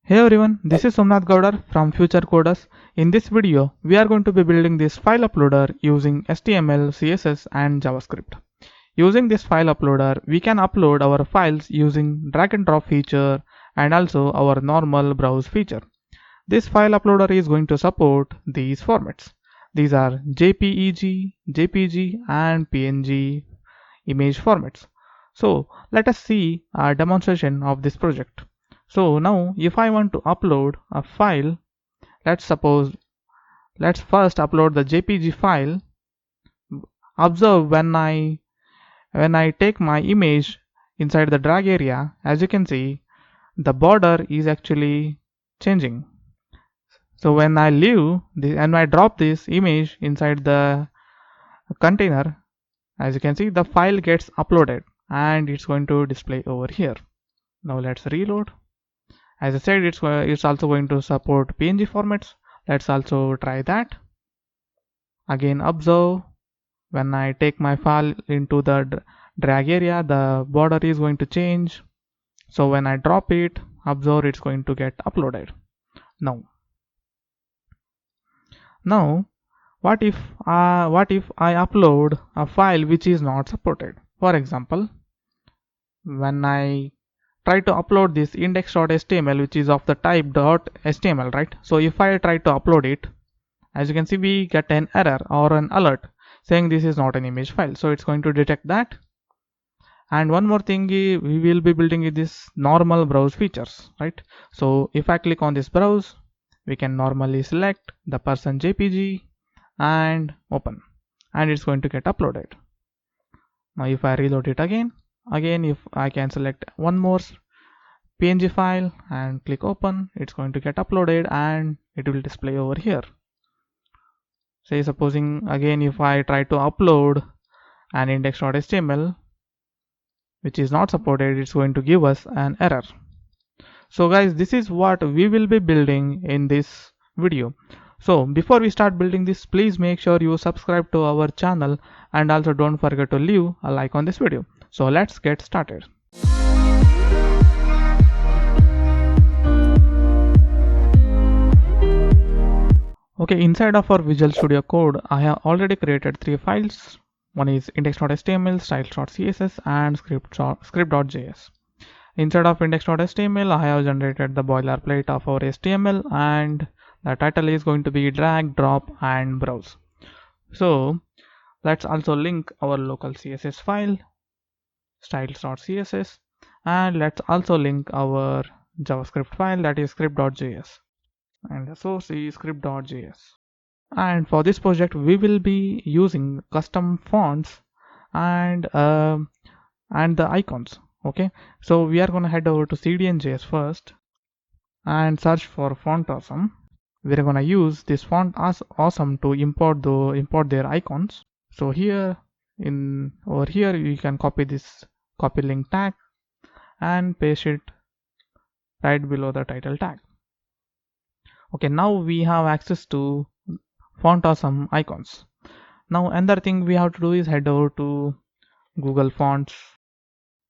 Hey everyone, this is Somnath Gaudar from Future Coders. In this video, we are going to be building this file uploader using HTML, CSS and JavaScript. Using this file uploader, we can upload our files using drag and drop feature and also our normal browse feature. This file uploader is going to support these formats. These are JPEG, JPG and PNG image formats. So let us see a demonstration of this project. So now if I want to upload a file, let's first upload the JPG file. Observe when I take my image inside the drag area, as you can see, the border is actually changing. So when I leave this and I drop this image inside the container, as you can see, the file gets uploaded and it's going to display over here. Now let's reload. As I said, it's also going to support PNG formats. Let's also try that. Again, observe when I take my file into the drag area, the border is going to change. So when I drop it, observe it's going to get uploaded. Now what if I upload a file which is not supported? For example, when I try to upload this index.html, which is of the type .html, right? So if I try to upload it, as you can see, we get an error or an alert saying this is not an image file. So it's going to detect that. And one more thing, we will be building this normal browse features, right? So if I click on this browse, we can normally select the person JPG and open, and it's going to get uploaded. Now if I reload it again, if I can select one more PNG file and click open, it's going to get uploaded and it will display over here. Say supposing again if I try to upload an index.html which is not supported, it's going to give us an error. So guys, this is what we will be building in this video. So before we start building this, please make sure you subscribe to our channel and also don't forget to leave a like on this video. So let's get started. Okay, inside of our Visual Studio Code, I have already created 3 files. One is index.html, styles.css and script.js. Inside of index.html, I have generated the boilerplate of our HTML and the title is going to be drag, drop and browse. So let's also link our local CSS file, styles.css, and let's also link our JavaScript file, that is script.js, and the source is script.js. And for this project we will be using custom fonts and the icons. Okay, so we are going to head over to CDN.js first and search for font awesome. We're going to use this font awesome to import their icons. So over here you can copy this copy link tag and paste it right below the title tag. Okay, now we have access to font awesome icons. Now another thing we have to do is head over to Google Fonts,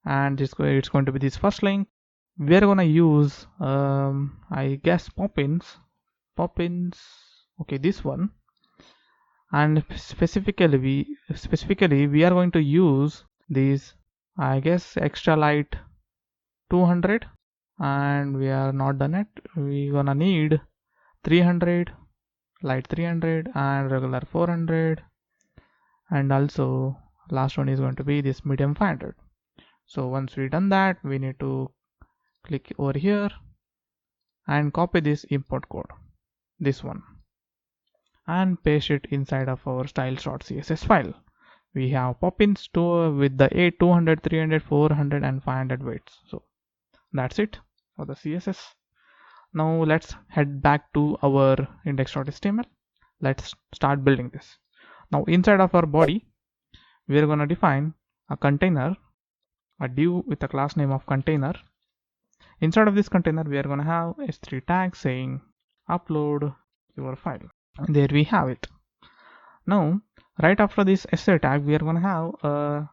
and it's going to be this first link. We are gonna use I guess Poppins. Okay, this one. And specifically we are going to use these, I guess, extra light 200, and we are not done it. We gonna need 300, light 300 and regular 400, and also last one is going to be this medium 500. So once we done that, we need to click over here and copy this import code, this one, and paste it inside of our styles.css file. We have Poppins with the 8, 200, 300, 400 and 500 weights. So that's it for the CSS. Now let's head back to our index.html. Let's start building this. Now inside of our body, we are going to define a container, a div with a class name of container. Inside of this container, we are going to have h3 tag saying upload your file. And there we have it. Now right after this h3 tag, we are going to have a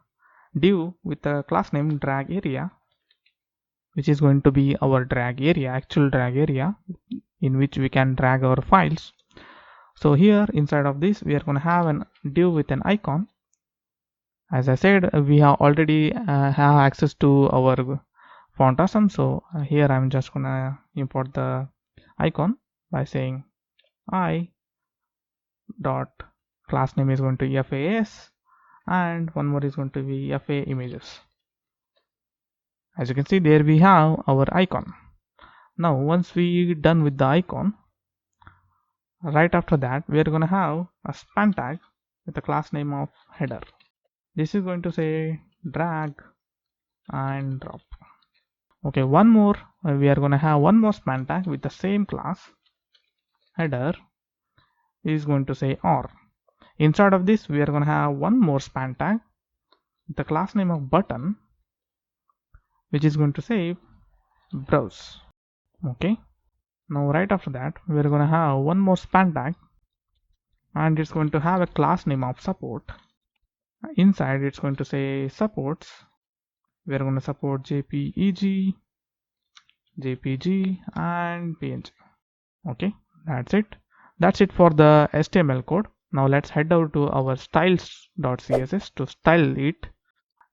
div with a class name drag area, which is going to be our drag area, actual drag area in which we can drag our files. So here inside of this we are going to have an div with an icon. As I said, we have already have access to our font awesome. So here I'm just gonna import the icon by saying I dot class name is going to be FAS and one more is going to be FA images. As you can see, there we have our icon. Now once we done with the icon, right after that we are going to have a span tag with the class name of header. This is going to say drag and drop. Okay, one more, we are going to have one more span tag with the same class. Header is going to say or. Inside of this we are going to have one more span tag with the class name of button, which is going to say browse. Okay, now right after that we are going to have one more span tag and it's going to have a class name of support. Inside it's going to say supports. We are going to support JPEG, JPG and PNG. Okay, that's it for the HTML code. Now let's head over to our styles.css to style it.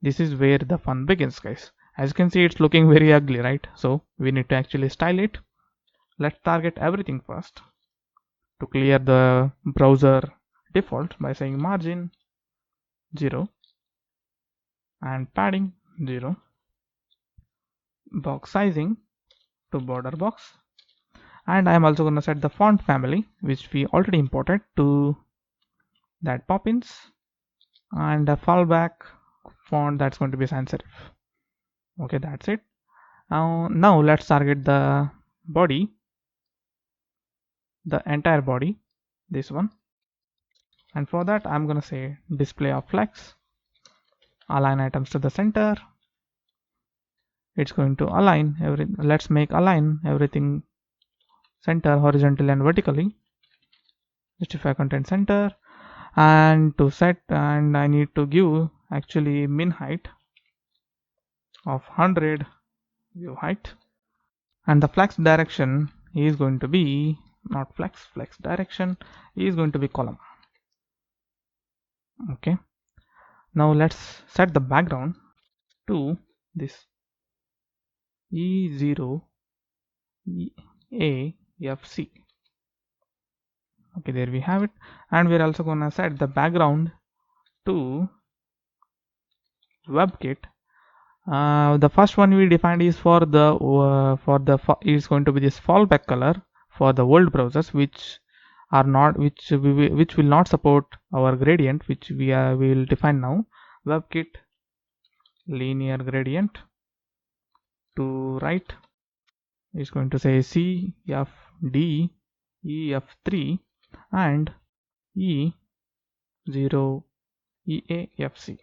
This is where the fun begins, guys. As you can see, it's looking very ugly, right? So we need to actually style it. Let's target everything first to clear the browser default by saying margin 0 and padding 0, box sizing to border box, and I am also going to set the font family which we already imported to that Poppins, and a fallback font that's going to be sans serif. Okay, that's it. Now let's target the body, the entire body, this one, and for that I'm going to say display of flex, align items to the center. It's going to align let's make align everything center horizontally and vertically. Justify content center, and to set, and I need to give actually min height of 100 view height, and the flex direction is going to be not flex direction is going to be column. Okay, now let's set the background to this E0 AFC. Okay, there we have it, and we're also gonna set the background to WebKit. The first one we defined is for the is going to be this fallback color for the old browsers which are not which will not support our gradient, which we will define now. WebKit linear gradient to right is going to say CFD EF3 and E0 EAFC.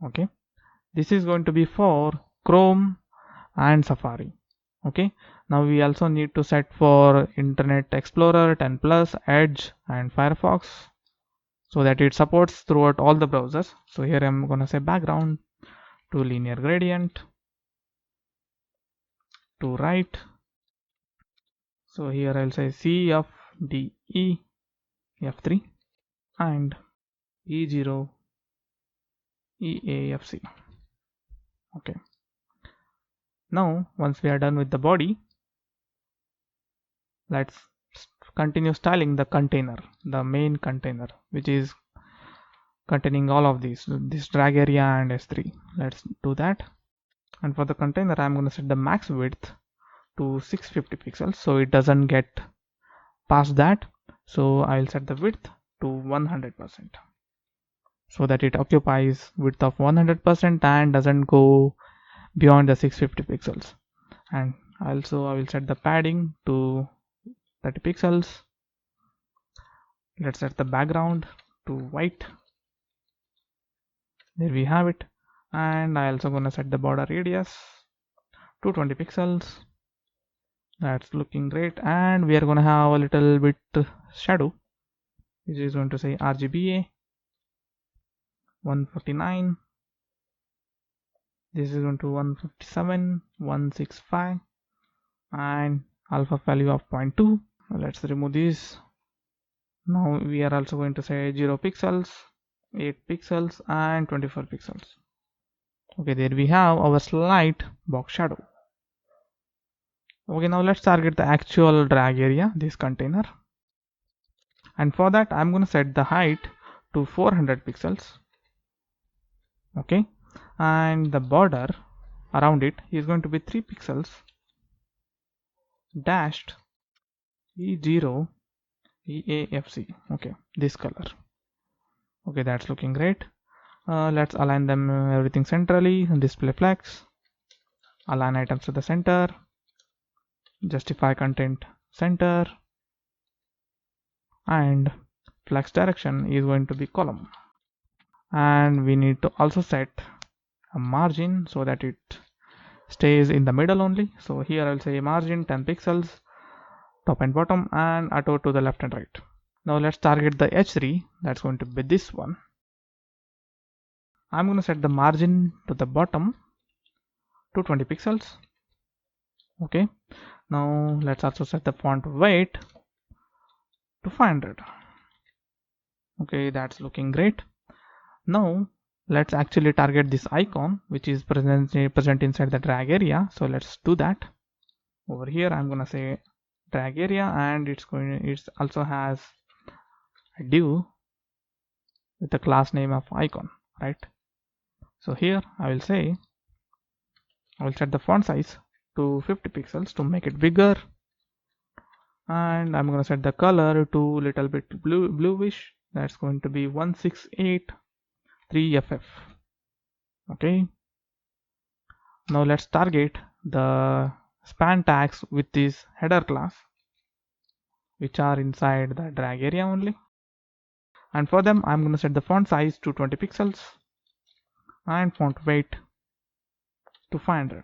Okay, this is going to be for Chrome and Safari. Okay, now we also need to set for Internet Explorer 10 Plus, Edge and Firefox so that it supports throughout all the browsers. So here I'm gonna say background to linear gradient to right. So here I'll say CFDE F3 and E0 EAFC. Okay, now once we are done with the body, let's continue styling the container, the main container, which is containing all of these, this drag area and S3. Let's do that. And for the container I'm going to set the max width to 650 pixels so it doesn't get past that. So I'll set the width to 100% so that it occupies width of 100% and doesn't go beyond the 650 pixels. And also I will set the padding to 30 pixels. Let's set the background to white. There we have it. And I also gonna set the border radius to 20 pixels. That's looking great. And we are gonna have a little bit shadow, which is going to say RGBA 149. This is going to 157, 165, and alpha value of 0.2. Let's remove this. Now we are also going to say 0 pixels, 8 pixels, and 24 pixels. Okay, there we have our slight box shadow. Okay, now let's target the actual drag area, this container. And for that, I'm going to set the height to 400 pixels. Okay, and the border around it is going to be 3 pixels dashed E0 EAFC. Okay, this color. Okay, that's looking great. Let's align them everything centrally. Display flex, align items to the center, justify content center, and flex direction is going to be column. And we need to also set a margin so that it stays in the middle only. So here I'll say margin 10 pixels, top and bottom, and auto to the left and right. Now let's target the H3. That's going to be this one. I'm going to set the margin to the bottom to 20 pixels. Okay, now let's also set the font weight to 500. Okay, that's looking great. Now let's actually target this icon which is present inside the drag area. So let's do that. Over here I'm gonna say drag area, and it also has a div with the class name of icon, right? So here I will set the font size to 50 pixels to make it bigger, and I'm going to set the color to little bit bluish. That's going to be 1683FF. Okay, now let's target the span tags with this header class which are inside the drag area only, and for them I'm going to set the font size to 20 pixels and font weight to 500,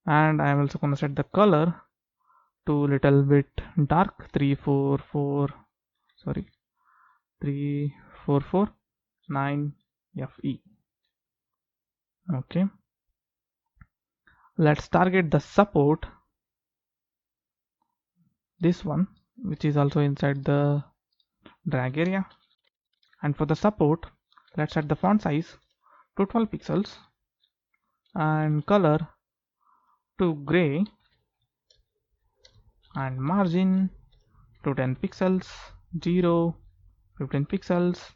and I'm also going to set the color to little bit dark, 3449FE. Okay, let's target the support, this one which is also inside the drag area, and for the support let's set the font size to 12 pixels and color to gray and margin to 10 pixels, 0, 15 pixels,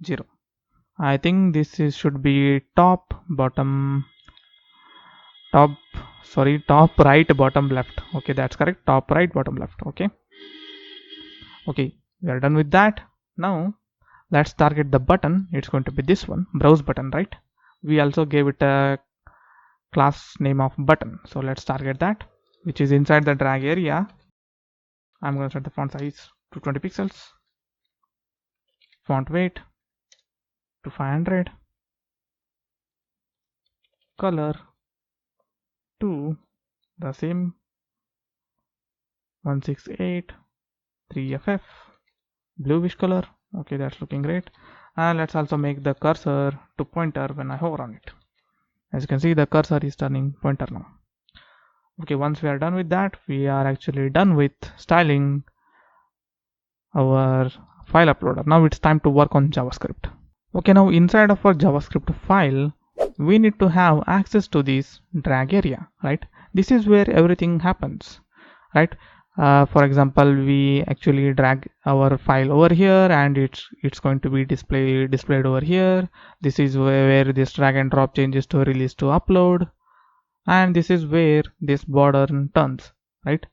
0. I think this should be top right, bottom left. Okay, that's correct. Top right, bottom left. Okay, we are done with that. Now let's target the button. It's going to be this one, browse button, right? We also gave it a class name of button, so let's target that, which is inside the drag area. I'm going to set the font size to 20 pixels, font weight to 500, color to the same 1683FF, bluish color. Okay, that's looking great. And let's also make the cursor to pointer when I hover on it. As you can see, the cursor is turning pointer now. Okay, once we are done with that, we are actually done with styling our file uploader. Now it's time to work on JavaScript. Okay, now inside of our JavaScript file, we need to have access to this drag area, right? This is where everything happens, right? For example, we actually drag our file over here, and it's going to be displayed over here. This is where this drag and drop changes to release to upload, and this is where this border turns, right?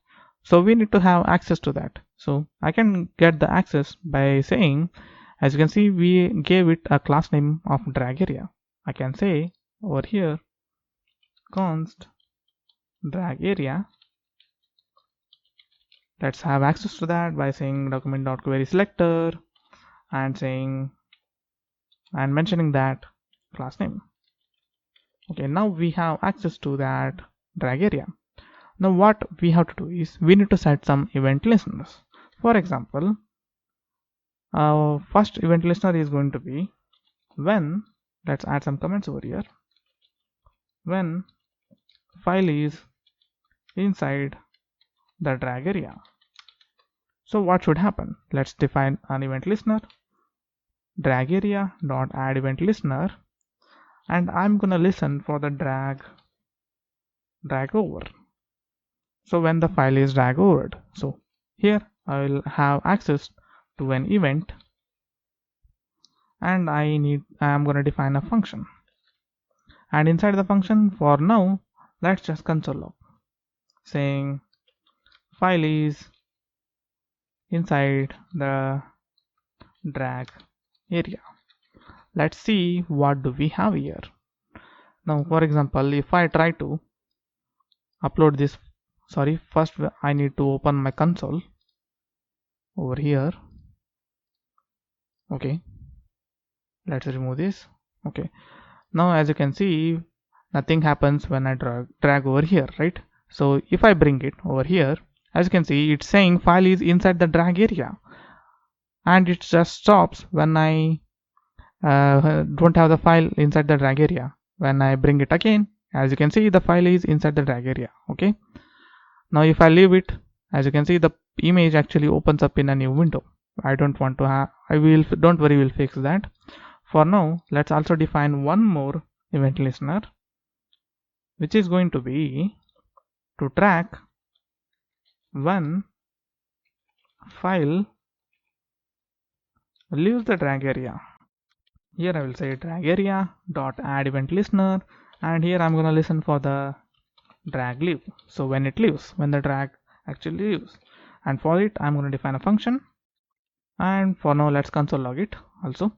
So we need to have access to that. So I can get the access by saying, as you can see, we gave it a class name of drag area. I can say over here const drag area. Let's have access to that by saying document.querySelector and mentioning that class name. Okay, now we have access to that drag area. Now what we have to do is we need to set some event listeners. For example, our first event listener is going to be when let's add some comments over here. When file is inside the drag area, so what should happen? Let's define an event listener, drag area dot add event listener, and I'm gonna listen for the drag over. So when the file is drag overed, so here I will have access to an event, and I am gonna define a function, and inside the function for now let's just console log saying file is inside the drag area. Let's see what do we have here. Now for example, if I try to upload this, first I need to open my console over here. Okay, let's remove this. Okay, now as you can see, nothing happens when I drag over here, right? So if I bring it over here, as you can see, it's saying file is inside the drag area, and it just stops when I don't have the file inside the drag area. When I bring it again, as you can see, the file is inside the drag area. Okay, now if I leave it, as you can see, the image actually opens up in a new window. I don't want to have, don't worry, we'll fix that. For now, let's also define one more event listener, which is going to be to track when file leaves the drag area. Here I will say drag area dot add event listener, and here I'm gonna listen for the drag leave. So when it leaves, when the drag actually leaves, and for it I'm gonna define a function. And for now, let's console log it also.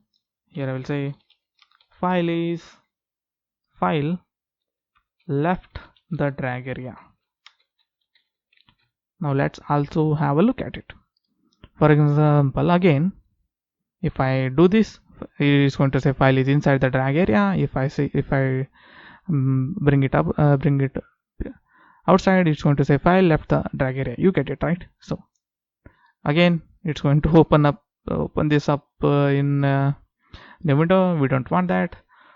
Here I will say file left the drag area. Now let's also have a look at it. For example, again, if I do this, it is going to say file is inside the drag area. If I bring it outside, it's going to say file left the drag area. You get it, right? So again, it's going to open this up in the window. We don't want that.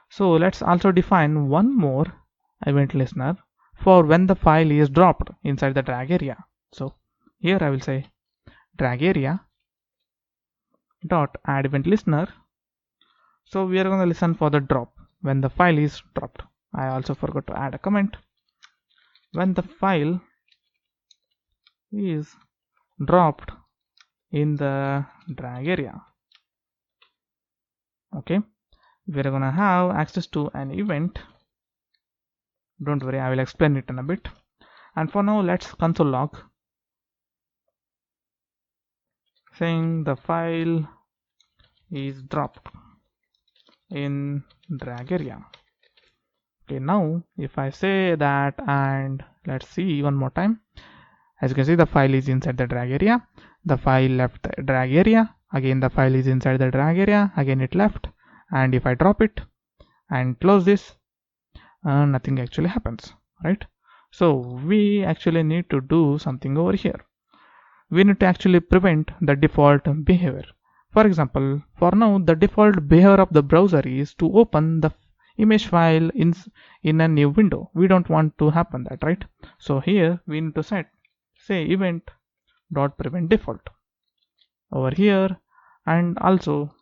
So let's also define one more event listener for when the file is dropped inside the drag area. So here I will say drag area dot add event listener. So we are going to listen for the drop when the file is dropped. I also forgot to add a comment. When the file is dropped in the drag area, okay, we're gonna have access to an event. Don't worry, I will explain it in a bit. And for now, let's console log saying the file is dropped in drag area. Okay, now if I say that, and let's see one more time, as you can see, the file is inside the drag area, the file left the drag area, again the file is inside the drag area, again it left, and if I drop it and close this, nothing actually happens, right? So we actually need to do something over here. We need to actually prevent the default behavior. For example, for now the default behavior of the browser is to open the image file in a new window. We don't want to happen that, right? So here we need to say event dot prevent default over here, and also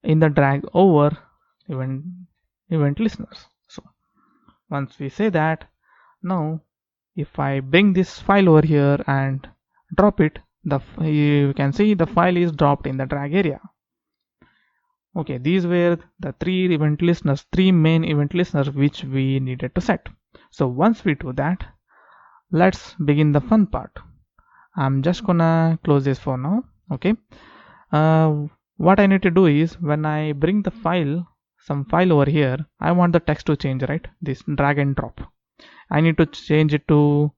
in the drag over event listeners. So once we say that, now if I bring this file over here and drop it, you can see the file is dropped in the drag area. Okay, these were the three main event listeners which we needed to set. So once we do that, let's begin the fun part. I'm just gonna close this for now. Okay, what I need to do is, when I bring the some file over here, I want the text to change, right? This drag and drop, I need to change it to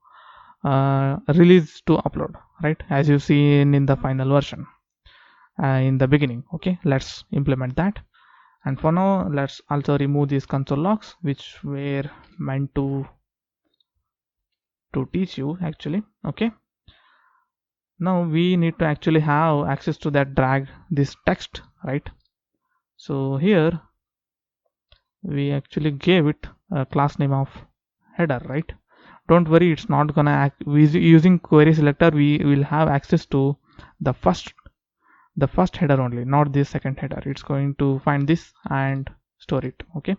release to upload, right? As you see in the final version in the beginning. Okay, let's implement that. And for now, let's also remove these console logs which were meant to teach you actually. Okay, now we need to actually have access to that this text, right? So here we actually gave it a class name of header, right? Don't worry, it's not gonna act using query selector. We will have access to the first header only, not this second header. It's going to find this and store it. Okay,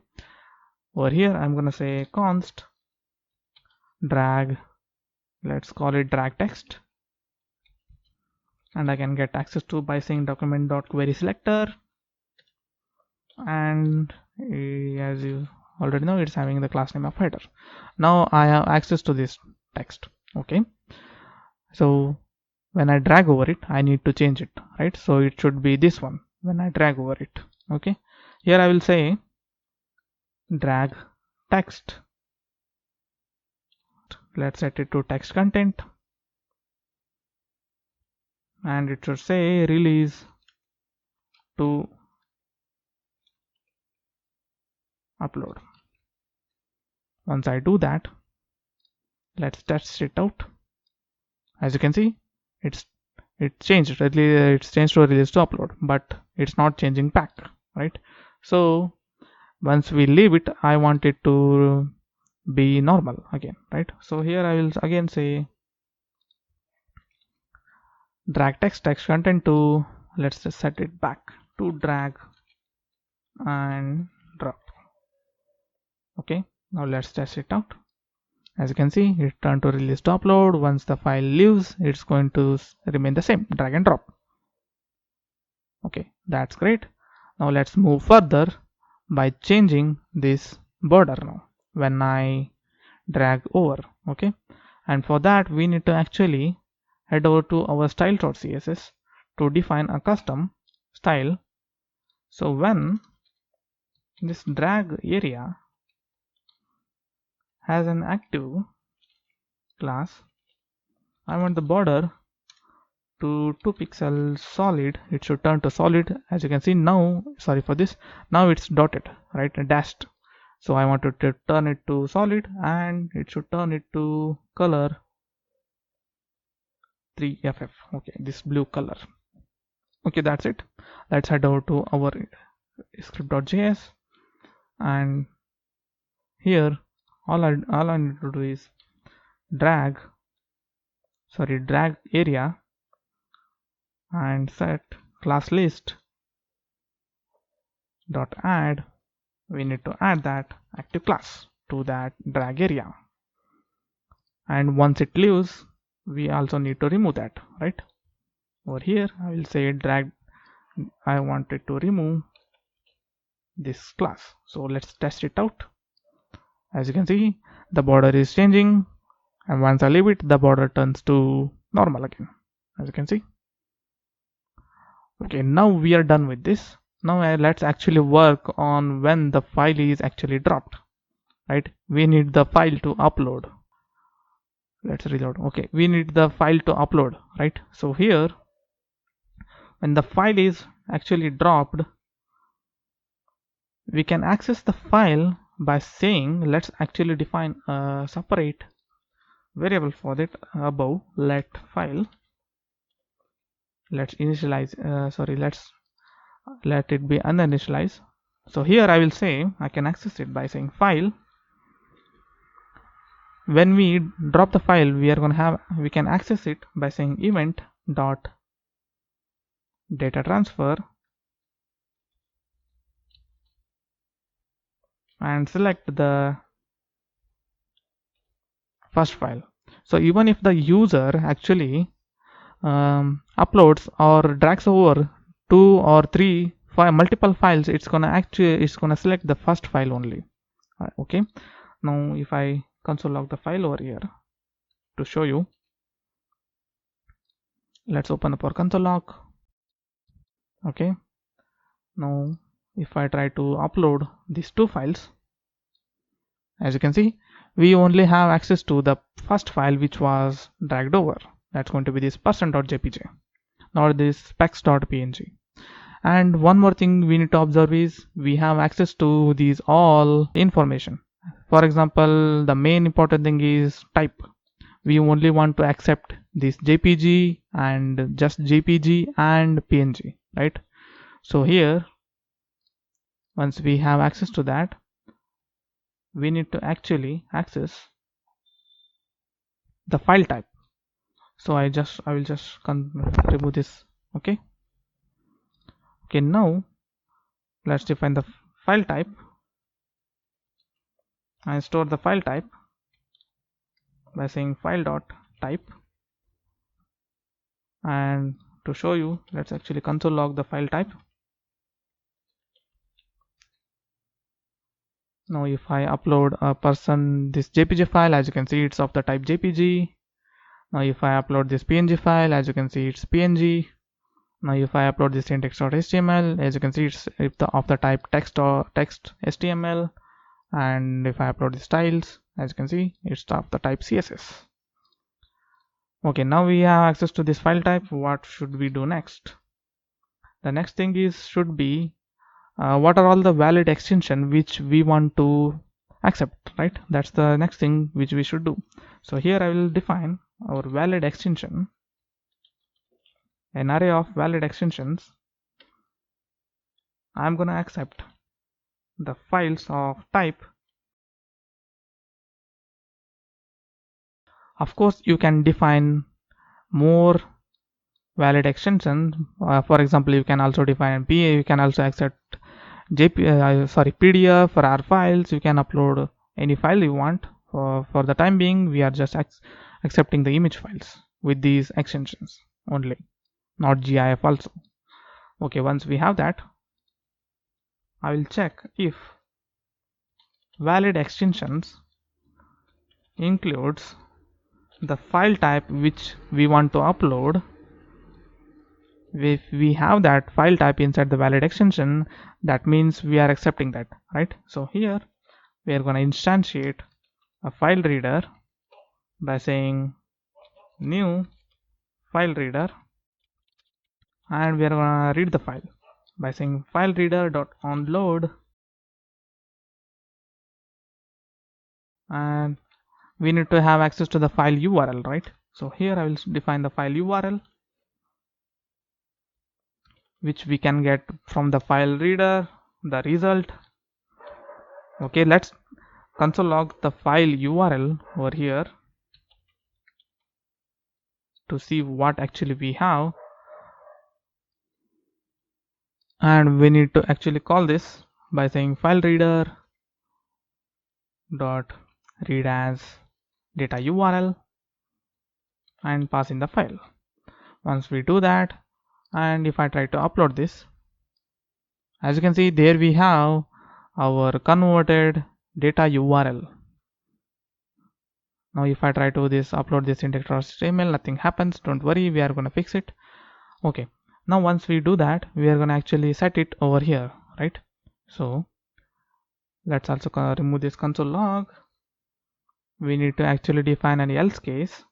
over here I'm gonna say const drag, let's call it drag text, and I can get access to by saying document.querySelector, and as you already know, it's having the class name of header. Now I have access to this text. Okay, so when I drag over it, I need to change it, right? So it should be this one when I drag over it. Okay, here I will say drag text, let's set it to text content, and it should say release to upload. Once I do that, let's test it out. As you can see, it's changed to release to upload, but it's not changing back, right? So once we leave it, I want it to be normal again, right? So here I will again say drag text content to, let's just set it back to drag and drop. Okay, now let's test it out. As you can see, it turned to release to upload. Once the file leaves, it's going to remain the same, drag and drop. Okay, that's great. Now let's move further by changing this border now when I drag over. Okay, and for that we need to actually head over to our style.css to define a custom style. So when this drag area has an active class, I want the border to 2 pixels solid. It should turn to solid. As you can see now, sorry for this, now it's dotted, right, dashed. So I want to turn it to solid, and it should turn it to color 3ff. Okay, this blue color. Okay, that's it. Let's head over to our script.js, and here all I need to do is drag area and set class list dot add. We need to add that active class to that drag area, and once it leaves, we also need to remove that, right? Over here I will say drag, I wanted to remove this class. So let's test it out. As you can see, the border is changing, and once I leave it, the border turns to normal again, as you can see. Okay, now we are done with this. Now let's actually work on when the file is actually dropped, right? We need the file to upload. Let's reload. Okay, we need the file to upload, right? So here, when the file is actually dropped, we can access the file by saying, let's actually define a separate variable for it above, let file. Let's initialize, let's let it be uninitialized. So here I will say I can access it by saying file. When we drop the file, we can access it by saying event dot data transfer, and select the first file. So even if the user actually uploads or drags over 2 or 3 multiple files, it's gonna select the first file only. Okay, now if I console log the file over here to show you, let's open up our console log. Okay, now if I try to upload these 2 files, as you can see, we only have access to the first file which was dragged over. That's going to be this person.jpg, not this specs.png. And one more thing we need to observe is we have access to these all information. For example, the main important thing is type. We only want to accept this JPG and just JPG and PNG, right? So here, once we have access to that, we need to actually access the file type. So I will just remove this. Okay, now let's define the file type and store the file type by saying file dot type. And to show you, let's actually console log the file type. Now if I upload this JPG file, as you can see it's of the type JPG. Now if I upload this PNG file, as you can see it's PNG. Now if I upload this index.html, as you can see it's of the type text or text HTML. And if I upload the styles, as you can see it's of the type CSS. Okay, now we have access to this file type. What should we do next? The next thing should be what are all the valid extension which we want to accept, right? That's the next thing which we should do. So here I will define our valid extension, an array of valid extensions. I'm gonna accept the files of type. Of course you can define more valid extensions. For example, you can also define PA, you can also accept PDF for our files. You can upload any file you want. For the time being, we are just accepting the image files with these extensions only, not GIF also. Okay, once we have that, I will check if valid extensions includes the file type which we want to upload. If we have that file type inside the valid extension, that means we are accepting that, right? So here we are going to instantiate a file reader by saying new file reader, and we are going to read the file by saying file reader.onload, and we need to have access to the file URL, right? So here I will define the file URL which we can get from the file reader, the result. Okay, let's console log the file URL over here to see what actually we have. And we need to actually call this by saying file reader dot read as data URL and pass in the file. Once we do that, and if I try to upload this, as you can see there we have our converted data URL. Now if I try to upload this index.html, nothing happens. Don't worry, we are going to fix it. Okay, now once we do that, we are going to actually set it over here, right? So let's also remove this console log. We need to actually define an else case.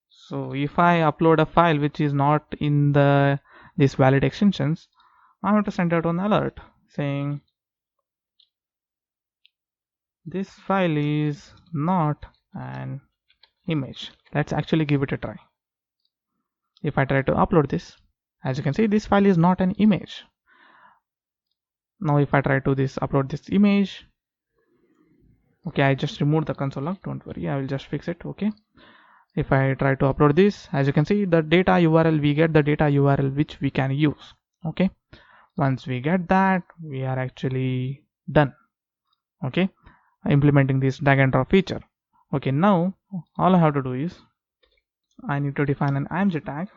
So if I upload a file which is not in this valid extensions, I have to send out an alert saying this file is not an image. Let's actually give it a try. If I try to upload this, as you can see this file is not an image. Now if I try to upload this image, okay, I just removed the console log, don't worry, I will just fix it. Okay, if I try to upload this, as you can see the data URL, we get the data URL which we can use. Okay, once we get that, we are actually done. Okay, implementing this drag and drop feature. Okay, now all I have to do is I need to define an img tag,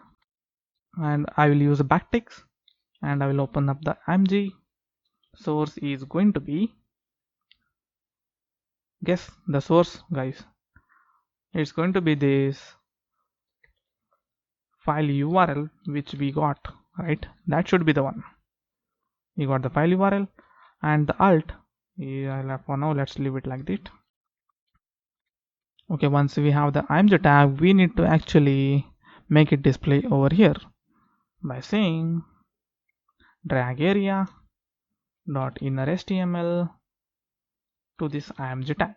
and I will use a backticks, and I will open up the img. Source is going to be, guess the source, guys. It's going to be this file URL which we got, right? That should be the one. We got the file URL, and the alt, for now let's leave it like that. Okay, once we have the img tag, we need to actually make it display over here by saying drag area dot inner HTML to this img tag.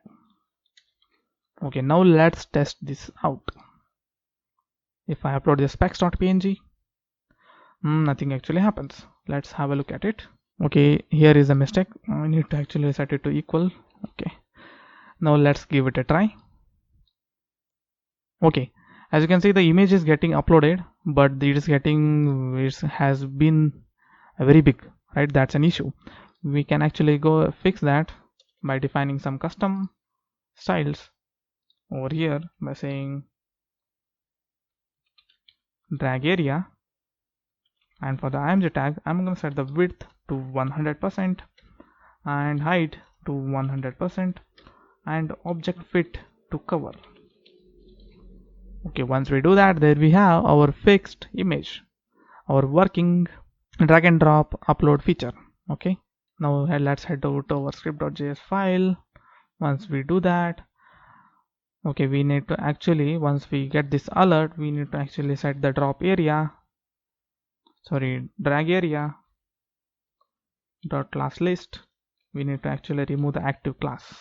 Okay, now let's test this out. If I upload this specs.png, nothing actually happens. Let's have a look at it. Okay, here is a mistake. I need to actually set it to equal. Okay, now let's give it a try. Okay, as you can see, the image is getting uploaded, but it has been very big, right? That's an issue. We can actually go fix that by defining some custom styles over here by saying drag area, and for the img tag I'm going to set the width to 100% and height to 100% and object fit to cover. Okay, once we do that, there we have our fixed image, our working drag and drop upload feature. Okay, now let's head over to our script.js file. Once we do that, okay, we need to actually, once we get this alert, we need to actually set the drag area dot class list. We need to actually remove the active class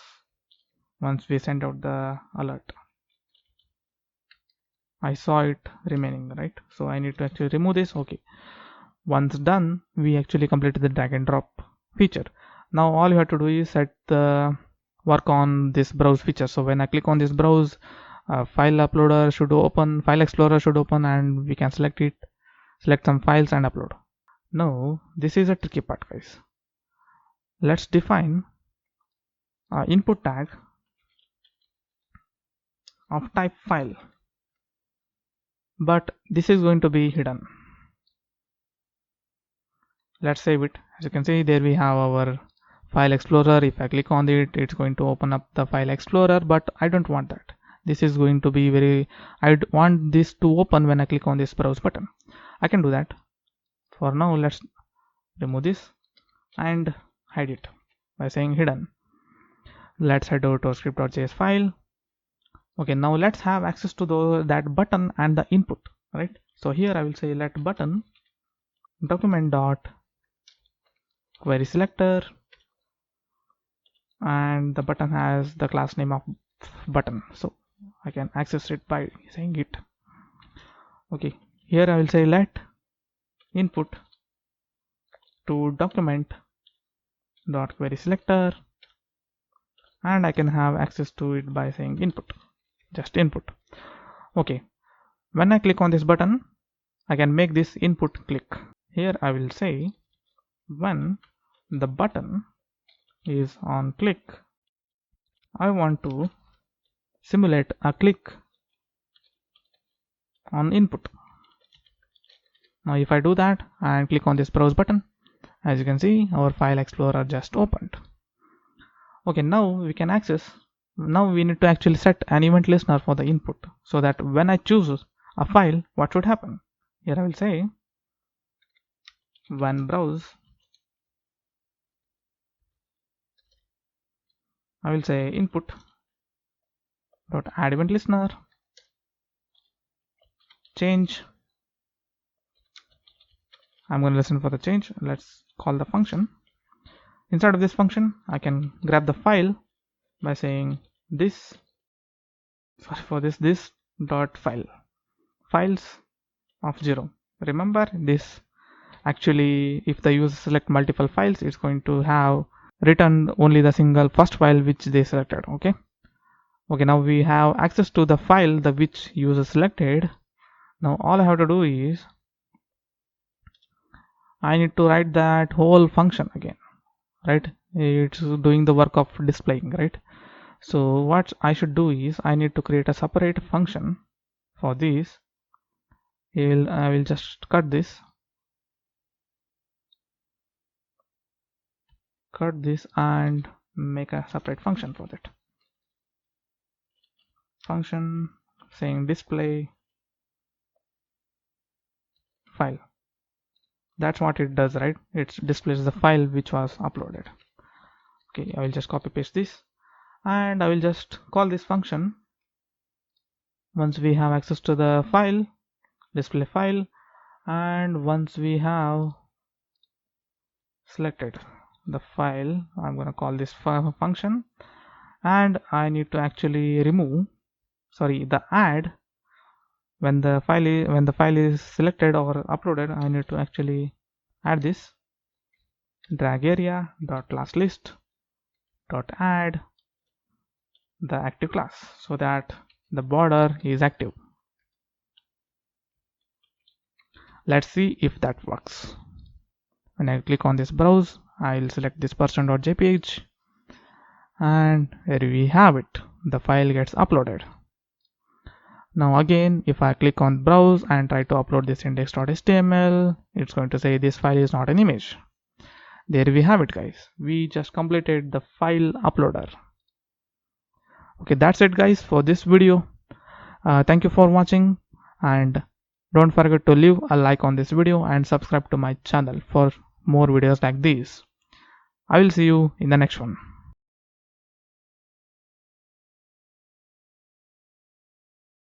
once we send out the alert. I saw it remaining, right? So I need to actually remove this. Okay, once done, we actually completed the drag and drop feature. Now all you have to do is set the work on this browse feature. So when I click on this browse, file explorer should open, and we can select some files and upload. Now this is a tricky part, guys. Let's define input tag of type file, but this is going to be hidden. Let's save it. As you can see, there we have our file explorer. If I click on it, it's going to open up the file explorer, but I don't want that. This is going to be I want this to open when I click on this browse button. I can do that. For now, let's remove this and hide it by saying hidden. Let's head over to our script.js file. Okay, now let's have access to that button and the input, right? So here I will say let button document dot query selector, and the button has the class name of button, so I can access it by saying it. Okay, here I will say let input to document dot query selector, and I can have access to it by saying input, just input. Okay, when I click on this button, I can make this input click. Here I will say when the button is on click, I want to simulate a click on input. Now if I do that and click on this browse button, as you can see, our file explorer just opened. Okay, now we can access. Now we need to actually set an event listener for the input, so that when I choose a file, what should happen? Here I will say when browse, I will say input dot add event listener change. I'm going to listen for the change. Let's call the function. Inside of this function, I can grab the file by saying this dot files of 0. Remember this, actually if the user select multiple files, it's going to have returned only the single first file which they selected. Okay, now we have access to the file which user selected. Now all I have to do is I need to write that whole function again, right? It's doing the work of displaying, right? So what I should do is I need to create a separate function for this. I will just cut this and make a separate function for that. Function saying display file. That's what it does, right? It displays the file which was uploaded. Okay, I will just copy paste this and I will just call this function once we have access to the file, display file, and once we have selected the file, I'm going to call this function, and I need to actually remove the add. When the file is selected or uploaded, I need to actually add this drag area dot class list dot add the active class so that the border is active. Let's see if that works. When I click on this browse, I'll select this person.jpg, and here we have it. The file gets uploaded. Now again, if I click on browse and try to upload this index.html, it's going to say this file is not an image. There we have it, guys. We just completed the file uploader. Okay, that's it, guys, for this video. Thank you for watching, and don't forget to leave a like on this video and subscribe to my channel for more videos like these. I will see you in the next one.